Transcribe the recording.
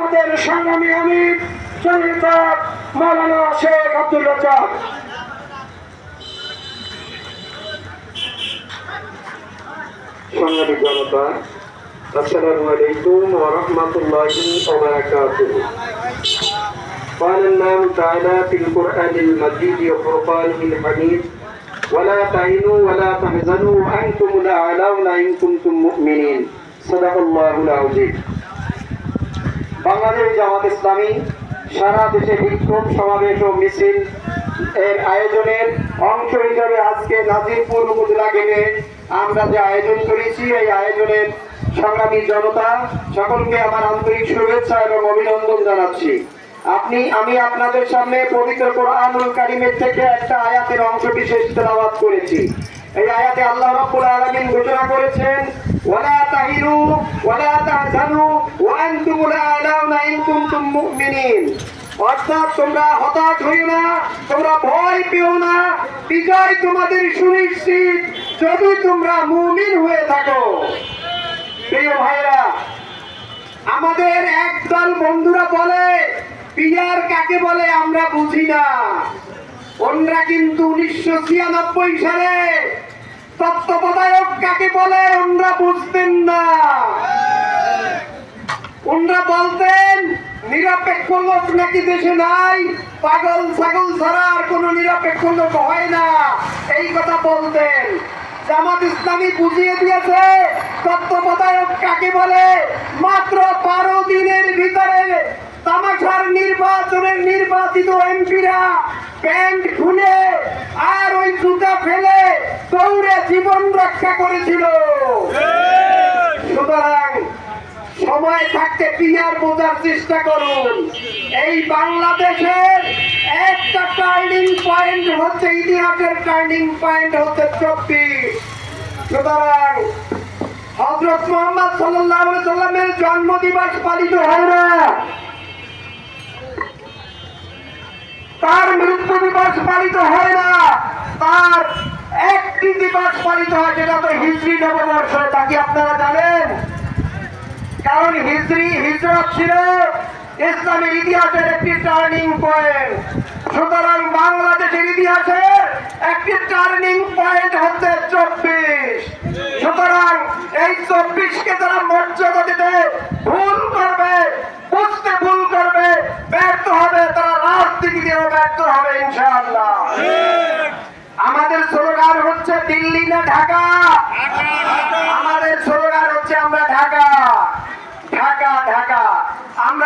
আমাদের সংগ্রামী আমির শহীদ মাওলানা শেখ আব্দুর রাজ্জাক। সংগ্রামী জনতা, আসসালামু আলাইকুম ওয়া রাহমাতুল্লাহি ওয়া বারাকাতুহু। قال الله تعالى في القرآن المجيد وفرقانه الحميد ولا تهنوا ولا تحزنوا وأنتم الأعلون إن كنتم مؤمنين صدق الله العظيم। বাংলাদেশ জামাত ইসলামী সারা দেশে বিক্ষোভ সমাবেশ ও মিছিল এর আয়োজনের অংশ হিসাবে আজকে নাজিরপুর উপজেলা গেটে আমরা যে আয়োজন করেছি, এই আয়োজনের সংগ্রামী জনতা সকলকে আমার আন্তরিক শুভেচ্ছা এবং অভিনন্দন জানাচ্ছি। আমি আপনাদের সামনে পবিত্র কোরআনুল কারীমের থেকে একটা আয়াতের অংশ বিশেষ তেলাওয়াত করেছি। এই আয়াতে আল্লাহ রাব্বুল আলামিন ঘোষণা করেছেন, ওয়ালা তাহিনু ওয়ালা তাহজানু ওয়া আনতুমুল আ'লাউনা ইন কুনতুম মুমিনিন। অর্থাৎ তোমরা হতাশ হইও না, তোমরা ভয় পেও না, বিজয় তোমাদের সুনিশ্চিত যদি তোমরা মুমিন হয়ে থাকো। প্রিয় ভাইরা, আমাদের একদল বন্ধুরা বলে পিয়ার কাকে বলে আমরা বুঝি না। ওনরা কিন্তু 1996 সালে তত্ত্বাবধায়ক কাকে বলে ওনরা বুঝতেন না। ওনরা বলতেন নিরপেক্ষ লোক নাকি দেশে নাই, পাগল ছাগল ছাড়া আর কোন নিরপেক্ষ লোক হয় না, এই কথা বলতেন। জামাত ইসলামী বুঝিয়ে দিয়েছে তত্ত্বাবধায়ক কাকে বলে। মাত্র 12 দিনের ভিতরে তামাশার নির্বাচনের নির্বাচিত এমপিরা প্যান্ট খুলে আর ওই জুতা ফেলে দৌড়ে জীবন রক্ষা করেছিল। সুতরাং সময় থাকতে পিয়ার বোঝার চেষ্টা করুন। এই বাংলাদেশের একটা টার্নিং পয়েন্ট হচ্ছে, ইতিহাসের টার্নিং পয়েন্ট হচ্ছে 24। সুতরাং হযরত মুহাম্মদ সাল্লাল্লাহু আলাইহি সাল্লামের জন্মদিবস পালিত হয় না, তার মৃত্যু দিবস পালিত হয় না, তার একটি দিবস পালিত হয়, যেটা তো হিজরি নববর্ষ। তা কি আপনারা জানেন? কারণ হিজরত ছিল ইসলামের ইতিহাসের একটি টার্নিং পয়েন্ট। সুতরাং বাংলাদেশের ইতিহাসের একটি টার্নিং পয়েন্ট হচ্ছে 24। সুতরাং এই 24কে যারা মর্যাদা দিতে ভুল করবে, বুঝতে ভুল করবে, ব্যর্থ হবে, তারা রাজনীতিতেও ব্যর্থ হবে ইনশাআল্লাহ। আমাদের স্লোগান হচ্ছে দিল্লি না ঢাকা, আমাদের